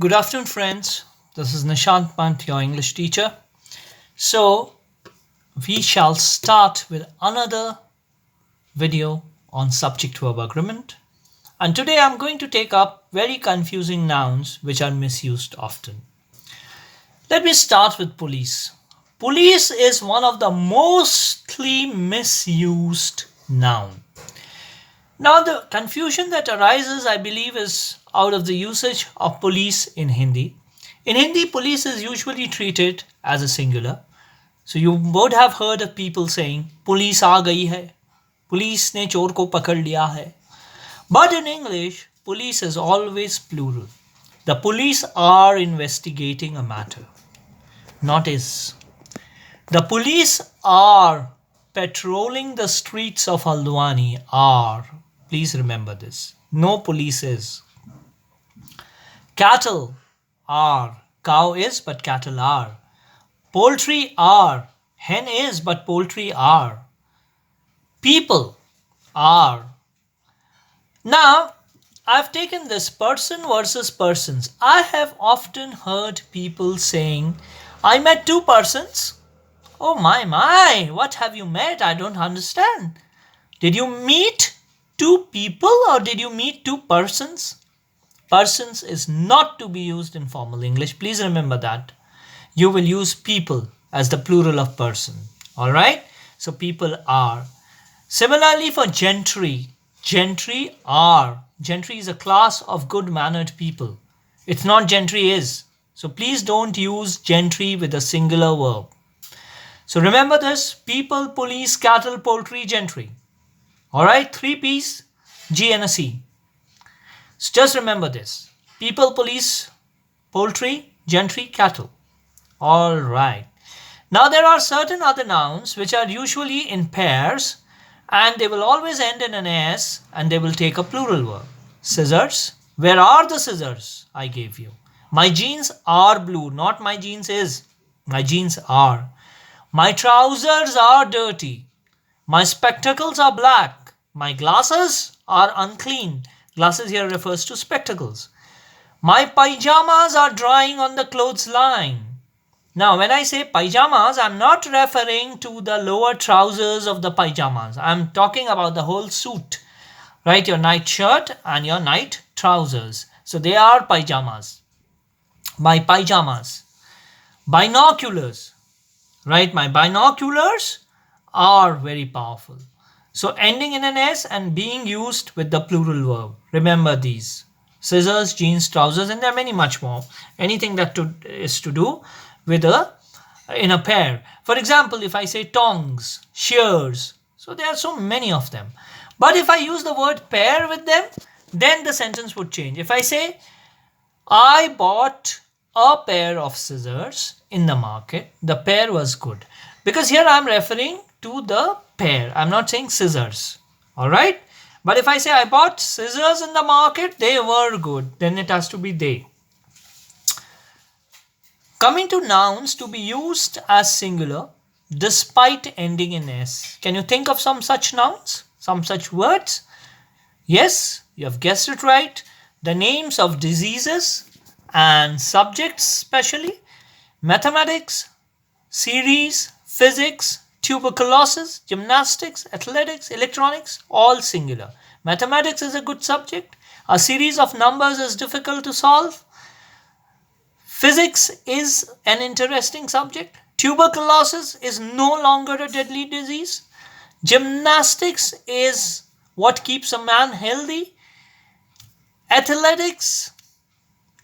Good afternoon, friends. This is Nishant Pant, your English teacher. So, we shall start with another video on subject verb agreement. And today I'm going to take up very confusing nouns which are misused often. Let me start with police. Police is one of the mostly misused noun. Now, the confusion that arises, I believe, is out of the usage of police in Hindi. In Hindi, police is usually treated as a singular. So you would have heard of people saying, police aa gayi hai, police ne chor ko pakad liya hai. But in English, police is always plural. The police are investigating a matter, not is. The police are patrolling the streets of Haldwani are. Please remember this. No police is. Cattle are. Cow is, but cattle are. Poultry are. Hen is, but poultry are. People are. Now, I've taken this person versus persons. I have often heard people saying, I met two persons. Oh my, what have you met? I don't understand. Did you meet two people or did you meet two persons? Persons is not to be used in formal English. Please remember that. You will use people as the plural of person. Alright? So people are. Similarly for gentry. Gentry are. Gentry is a class of good-mannered people. It's not gentry is. So please don't use gentry with a singular verb. So remember this. People, police, cattle, poultry, gentry. Alright, 3 P's, G and a C. So just remember this. People, police, poultry, gentry, cattle. Alright. Now there are certain other nouns which are usually in pairs and they will always end in an S and they will take a plural verb. Scissors. Where are the scissors I gave you? My jeans are blue, not my jeans is. My jeans are. My trousers are dirty. My spectacles are black. My glasses are unclean. Glasses here refers to spectacles. My pajamas are drying on the clothesline. Now, when I say pajamas, I'm not referring to the lower trousers of the pajamas. I'm talking about the whole suit. Right? Your night shirt and your night trousers. So they are pajamas. My pajamas. Binoculars. Right? My binoculars are very powerful. So ending in an S and being used with the plural verb. Remember these. Scissors, jeans, trousers, and there are many much more. Anything that is to do with in a pair. For example, if I say tongs, shears. So there are so many of them. But if I use the word pair with them, then the sentence would change. If I say, I bought a pair of scissors in the market, the pair was good. Because here I'm referring to the pair. I'm not saying scissors. Alright? But if I say I bought scissors in the market, they were good. Then it has to be they. Coming to nouns to be used as singular despite ending in S. Can you think of some such nouns? Some such words? Yes, you have guessed it right. The names of diseases and subjects especially. Mathematics, series, physics, tuberculosis, gymnastics, athletics, electronics, all singular. Mathematics is a good subject. A series of numbers is difficult to solve. Physics is an interesting subject. Tuberculosis is no longer a deadly disease. Gymnastics is what keeps a man healthy. Athletics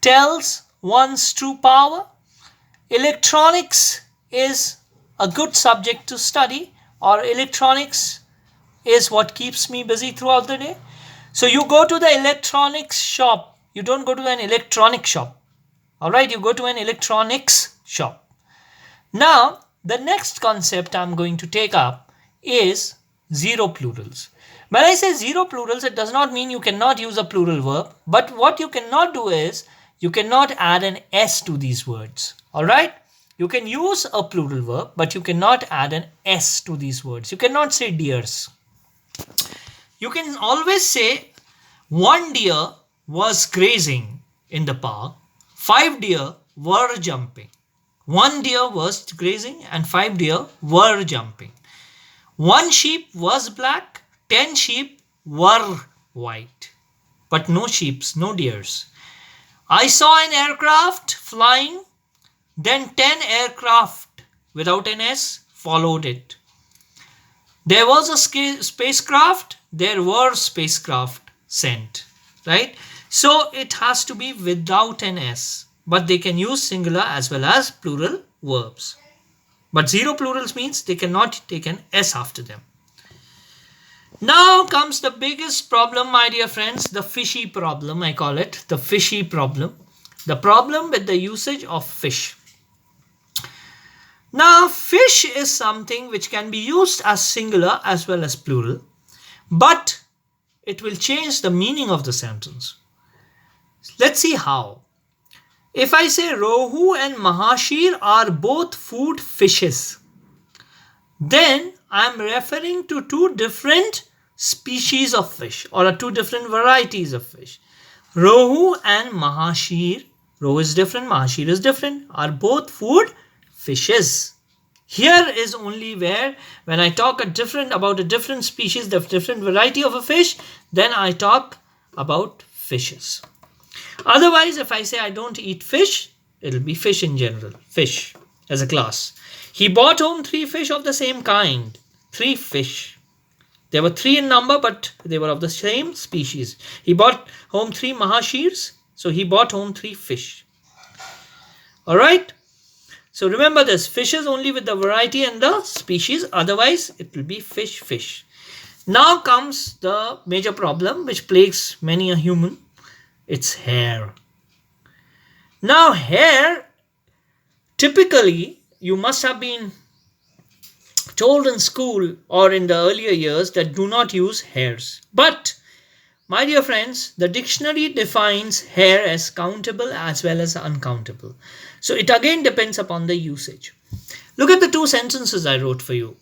tells one's true power. Electronics is a good subject to study, or electronics is what keeps me busy throughout the day. So you go to the electronics shop. You don't go to an electronic shop. Alright, you go to an electronics shop. Now, the next concept I'm going to take up is zero plurals. When I say zero plurals, it does not mean you cannot use a plural verb. But what you cannot do is, you cannot add an S to these words. Alright? You can use a plural verb, but you cannot add an S to these words. You cannot say deers. You can always say, one deer was grazing in the park 5 deer were jumping. 1 deer was grazing and 5 deer were jumping. 1 sheep was black, 10 sheep were white. But no sheeps, no deers. I saw an aircraft flying, then 10 aircraft without an S followed it. There was a spacecraft, there were spacecraft sent, right? So it has to be without an S, but they can use singular as well as plural verbs. But zero plurals means they cannot take an S after them. Now comes the biggest problem, my dear friends, the fishy problem, I call it, the fishy problem. The problem with the usage of fish. Now, fish is something which can be used as singular as well as plural, but it will change the meaning of the sentence. Let's see how. If I say Rohu and Mahashir are both food fishes, then I am referring to 2 different species of fish or 2 different varieties of fish. Rohu and Mahashir, Rohu is different, Mahashir is different, are both food fishes. Here is only where when I talk about a different species, the different variety of a fish, then I talk about fishes. Otherwise, if I say I don't eat fish, it'll be fish in general, fish as a class. He brought home 3 fish of the same kind. 3 fish. There were 3 in number, but they were of the same species. He brought home 3 mahashirs, so he brought home 3 fish. Alright? So remember this, fishes only with the variety and the species, otherwise it will be fish, fish. Now comes the major problem which plagues many a human. It's hair. Now hair, typically you must have been told in school or in the earlier years that do not use hairs. But my dear friends, the dictionary defines hair as countable as well as uncountable. So it again depends upon the usage. Look at the 2 sentences I wrote for you.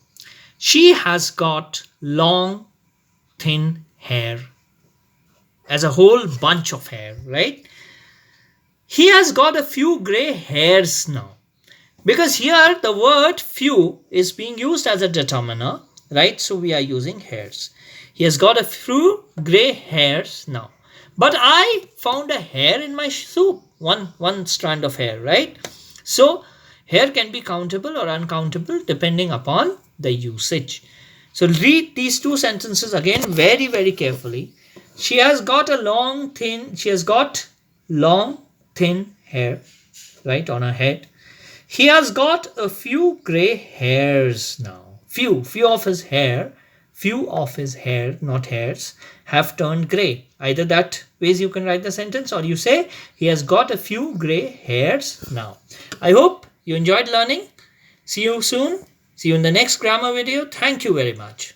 She has got long, thin hair. As a whole bunch of hair, right? He has got a few grey hairs now. Because here the word few is being used as a determiner, right? So we are using hairs. He has got a few grey hairs now. But I found a hair in my soup. One strand of hair, right? So hair can be countable or uncountable depending upon the usage. So read these 2 sentences again very, very carefully. She has got long, thin hair, right, on her head. He has got a few grey hairs now. Few of his hair, not hairs, have turned grey. Either that ways you can write the sentence, or you say he has got a few grey hairs now. I hope you enjoyed learning. See you soon. See you in the next grammar video. Thank you very much.